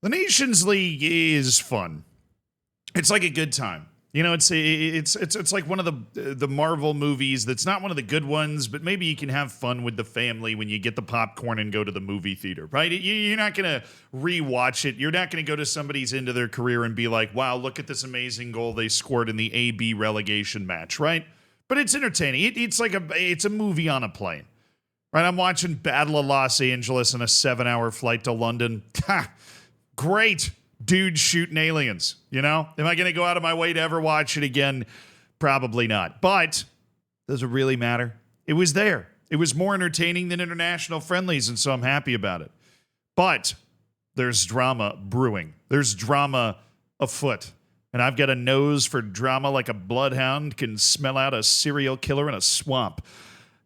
The Nations League is fun. It's like a good time. You know, it's like one of the Marvel movies that's not one of the good ones, but maybe you can have fun with the family when you get the popcorn and go to the movie theater, right? You're not going to rewatch it. You're not going to go to somebody's end of their career and be like, wow, look at this amazing goal they scored in the AB relegation match, right? But it's entertaining. It's a movie on a plane, right? I'm watching Battle of Los Angeles on a 7-hour flight to London. Ha! Great. Dudes shooting aliens, you know? Am I going to go out of my way to ever watch it again? Probably not. But does it really matter? It was there. It was more entertaining than international friendlies, and so I'm happy about it. But there's drama brewing. There's drama afoot. And I've got a nose for drama like a bloodhound can smell out a serial killer in a swamp.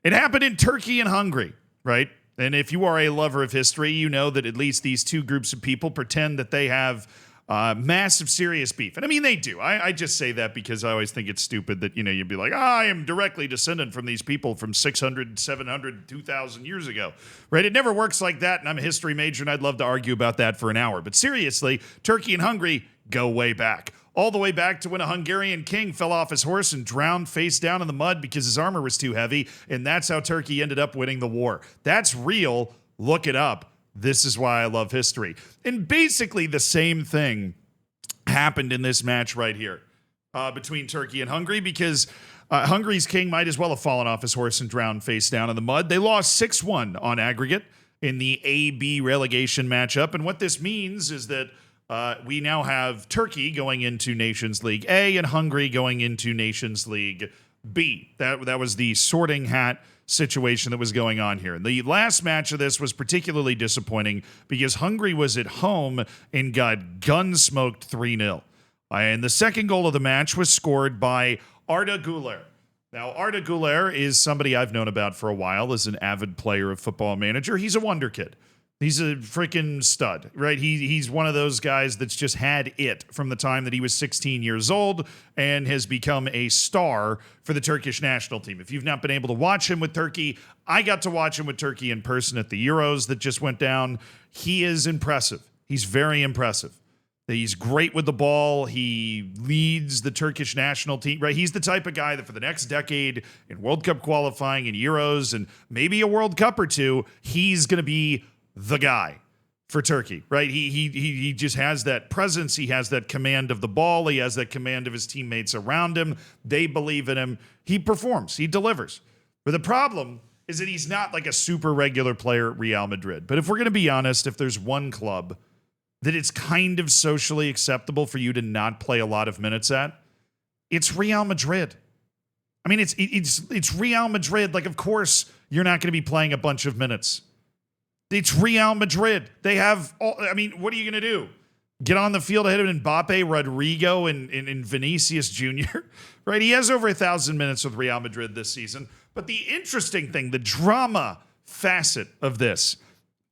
It happened in Turkey and Hungary, right? And if you are a lover of history, you know that at least these two groups of people pretend that they have massive, serious beef. And I mean, they do. I just say that because I always think it's stupid that, you'd be like, I am directly descendant from these people from 600, 700, 2,000 years ago, right? It never works like that, and I'm a history major, and I'd love to argue about that for an hour. But seriously, Turkey and Hungary go way back. All the way back to when a Hungarian king fell off his horse and drowned face down in the mud because his armor was too heavy, and that's how Turkey ended up winning the war. That's real. Look it up. This is why I love history. And basically the same thing happened in this match right here between Turkey and Hungary because Hungary's king might as well have fallen off his horse and drowned face down in the mud. They lost 6-1 on aggregate in the AB relegation matchup, and what this means is that we now have Turkey going into Nations League A and Hungary going into Nations League B. That was the sorting hat situation that was going on here. And the last match of this was particularly disappointing because Hungary was at home and got gunsmoked 3-0. And the second goal of the match was scored by Arda Guler. Now, Arda Guler is somebody I've known about for a while as an avid player of Football Manager. He's a wonder kid. He's a freaking stud, right? He's one of those guys that's just had it from the time that he was 16 years old and has become a star for the Turkish national team. If you've not been able to watch him with Turkey, I got to watch him with Turkey in person at the Euros that just went down. He is impressive. He's very impressive. He's great with the ball. He leads the Turkish national team, right? He's the type of guy that for the next decade in World Cup qualifying and Euros and maybe a World Cup or two, he's going to be the guy for Turkey, right? He just has that presence. He has that command of the ball. He has that command of his teammates around him. They believe in him. He performs. He delivers. But the problem is that he's not like a super regular player at Real Madrid. But if we're going to be honest, if there's one club that it's kind of socially acceptable for you to not play a lot of minutes at, it's Real Madrid. I mean, it's Real Madrid. Like, of course, you're not going to be playing a bunch of minutes. It's Real Madrid. They have what are you going to do? Get on the field ahead of Mbappe, Rodrigo, and Vinicius Jr., right? He has over 1,000 minutes with Real Madrid this season. But the interesting thing, the drama facet of this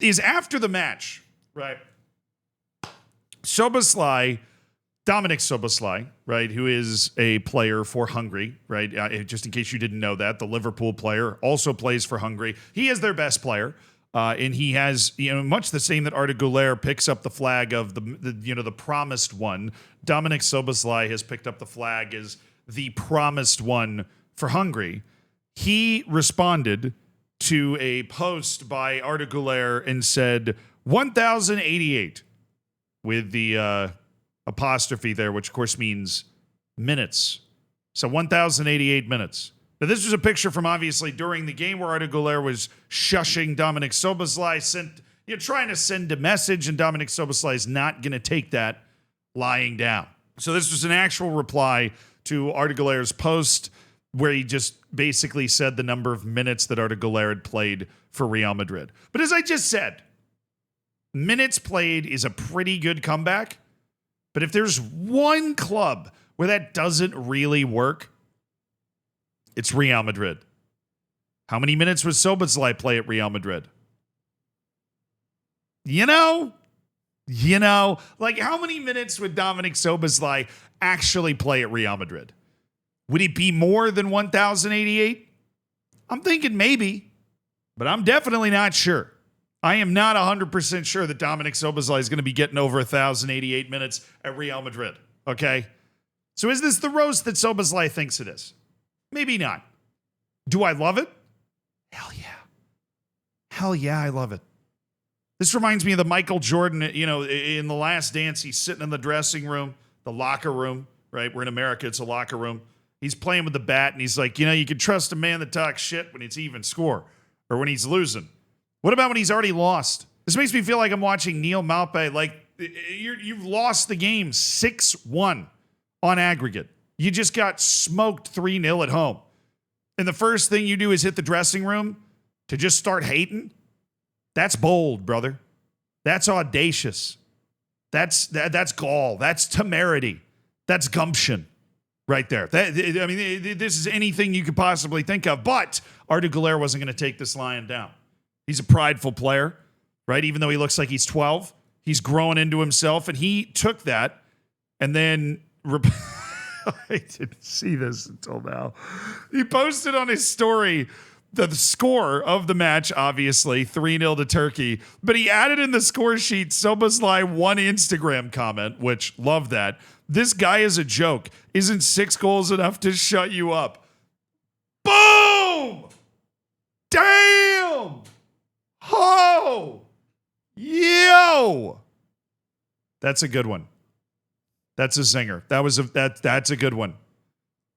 is after the match, right? Dominic Szoboszlai, right, who is a player for Hungary, right? Just in case you didn't know that, the Liverpool player also plays for Hungary. He is their best player. And he has, much the same that Arda Guler picks up the flag of the promised one. Dominic Szoboszlai has picked up the flag as the promised one for Hungary. He responded to a post by Arda Guler and said 1,088 with the apostrophe there, which of course means minutes. So 1,088 minutes. Now, this was a picture from obviously during the game where Arda Guler was shushing Dominic Szoboszlai, trying to send a message, and Dominic Szoboszlai is not going to take that lying down. So this was an actual reply to Arda Guler's post where he just basically said the number of minutes that Arda Guler had played for Real Madrid. But as I just said, minutes played is a pretty good comeback. But if there's one club where that doesn't really work, it's Real Madrid. How many minutes was Szoboszlai play at Real Madrid? Like how many minutes would Dominic Szoboszlai actually play at Real Madrid? Would it be more than 1,088? I'm thinking maybe, but I'm definitely not sure. I am not 100% sure that Dominic Szoboszlai is going to be getting over 1,088 minutes at Real Madrid. Okay? So is this the roast that Szoboszlai thinks it is? Maybe not. Do I love it? Hell yeah. Hell yeah, I love it. This reminds me of the Michael Jordan, in The Last Dance. He's sitting in the dressing room, the locker room, right? We're in America, it's a locker room. He's playing with the bat, and he's like, you can trust a man that talks shit when it's even score or when he's losing. What about when he's already lost? This makes me feel like I'm watching Neil Maupay. Like, you've lost the game 6-1 on aggregate. You just got smoked 3-0 at home. And the first thing you do is hit the dressing room to just start hating? That's bold, brother. That's audacious. That's gall. That's temerity. That's gumption right there. This is anything you could possibly think of. But Arda Guler wasn't going to take this lion down. He's a prideful player, right? Even though he looks like he's 12, he's growing into himself, and he took that and then I didn't see this until now. He posted on his story the score of the match, obviously, 3-0 to Turkey. But he added in the score sheet, Szoboszlai one Instagram comment, which, love that. This guy is a joke. Isn't 6 goals enough to shut you up? Boom! Damn! Ho! Yo! That's a good one. That's a zinger. That's a good one.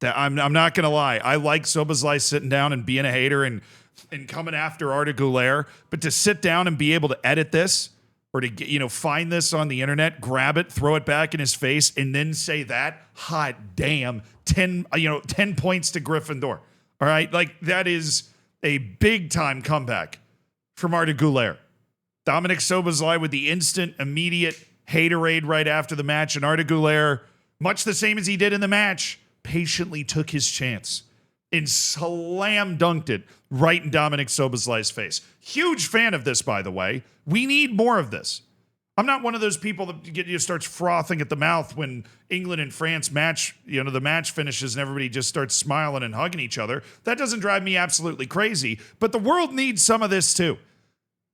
I'm not going to lie. I like Szoboszlai sitting down and being a hater and coming after Arda Guler, but to sit down and be able to edit this or to get, find this on the internet, grab it, throw it back in his face, and then say that, hot damn, 10 points to Gryffindor. All right? Like, that is a big-time comeback from Arda Guler. Dominic Szoboszlai with the instant, immediate haterade right after the match, and Arda Guler, much the same as he did in the match, patiently took his chance and slam dunked it right in Dominic Szoboszlai's face. Huge fan of this, by the way. We need more of this. I'm not one of those people that starts frothing at the mouth when England and France match, the match finishes and everybody just starts smiling and hugging each other. That doesn't drive me absolutely crazy, but the world needs some of this too.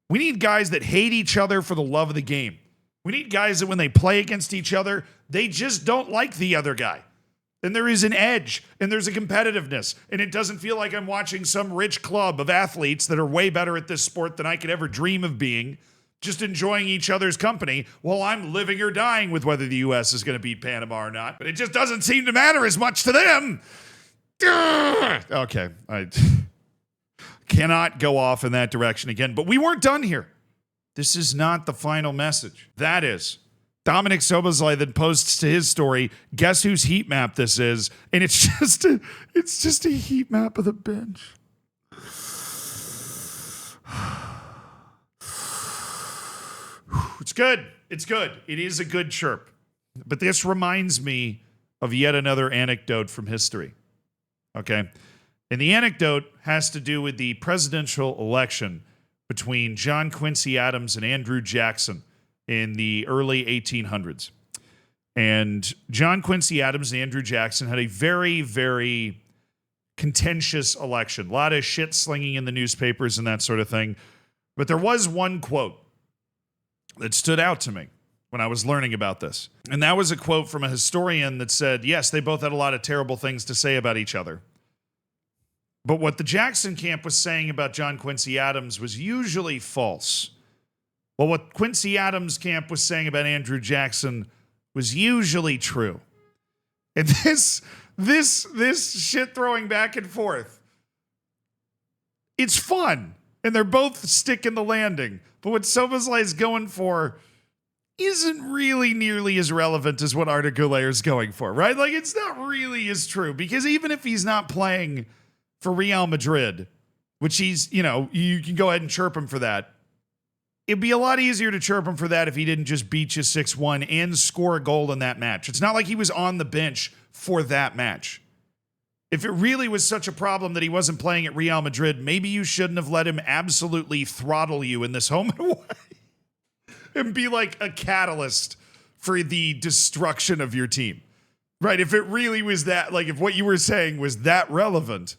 We need guys that hate each other for the love of the game. We need guys that when they play against each other, they just don't like the other guy. And there is an edge, and there's a competitiveness, and it doesn't feel like I'm watching some rich club of athletes that are way better at this sport than I could ever dream of being, just enjoying each other's company while I'm living or dying with whether the U.S. is going to beat Panama or not. But it just doesn't seem to matter as much to them. Okay, I cannot go off in that direction again, but we weren't done here. This is not the final message. That is Dominic Szoboszlai then posts to his story, guess whose heat map this is? And it's just a heat map of the bench. It's good. It's good. It is a good chirp. But this reminds me of yet another anecdote from history. Okay? And the anecdote has to do with the presidential election between John Quincy Adams and Andrew Jackson in the early 1800s. And John Quincy Adams and Andrew Jackson had a very, very contentious election. A lot of shit slinging in the newspapers and that sort of thing. But there was one quote that stood out to me when I was learning about this. And that was a quote from a historian that said, yes, they both had a lot of terrible things to say about each other. But what the Jackson camp was saying about John Quincy Adams was usually false. Well, what Quincy Adams' camp was saying about Andrew Jackson was usually true. And this shit throwing back and forth, it's fun. And they're both sticking the landing. But what Szoboszlai is going for isn't really nearly as relevant as what Arda Guler is going for, right? Like, it's not really as true. Because even if he's not playing for Real Madrid, which he's, you can go ahead and chirp him for that. It'd be a lot easier to chirp him for that if he didn't just beat you 6-1 and score a goal in that match. It's not like he was on the bench for that match. If it really was such a problem that he wasn't playing at Real Madrid, maybe you shouldn't have let him absolutely throttle you in this home and away and be like a catalyst for the destruction of your team. Right? If it really was that, like if what you were saying was that relevant,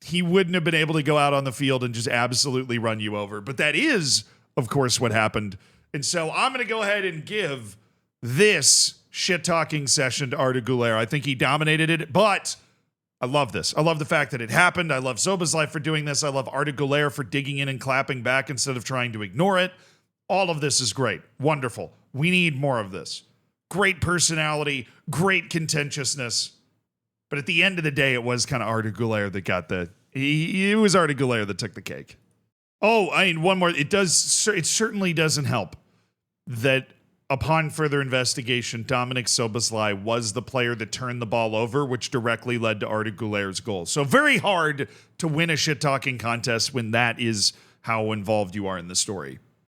he wouldn't have been able to go out on the field and just absolutely run you over. But that is of course, what happened. And so I'm going to go ahead and give this shit-talking session to Arda Guler. I think he dominated it, but I love this. I love the fact that it happened. I love Sobozlai for doing this. I love Arda Guler for digging in and clapping back instead of trying to ignore it. All of this is great. Wonderful. We need more of this. Great personality, great contentiousness. But at the end of the day, it was kind of Arda Guler that got it was Arda Guler that took the cake. Oh, I mean, one more. It certainly doesn't help that upon further investigation, Dominik Szoboszlai was the player that turned the ball over, which directly led to Arda Guler's goal. So very hard to win a shit-talking contest when that is how involved you are in the story.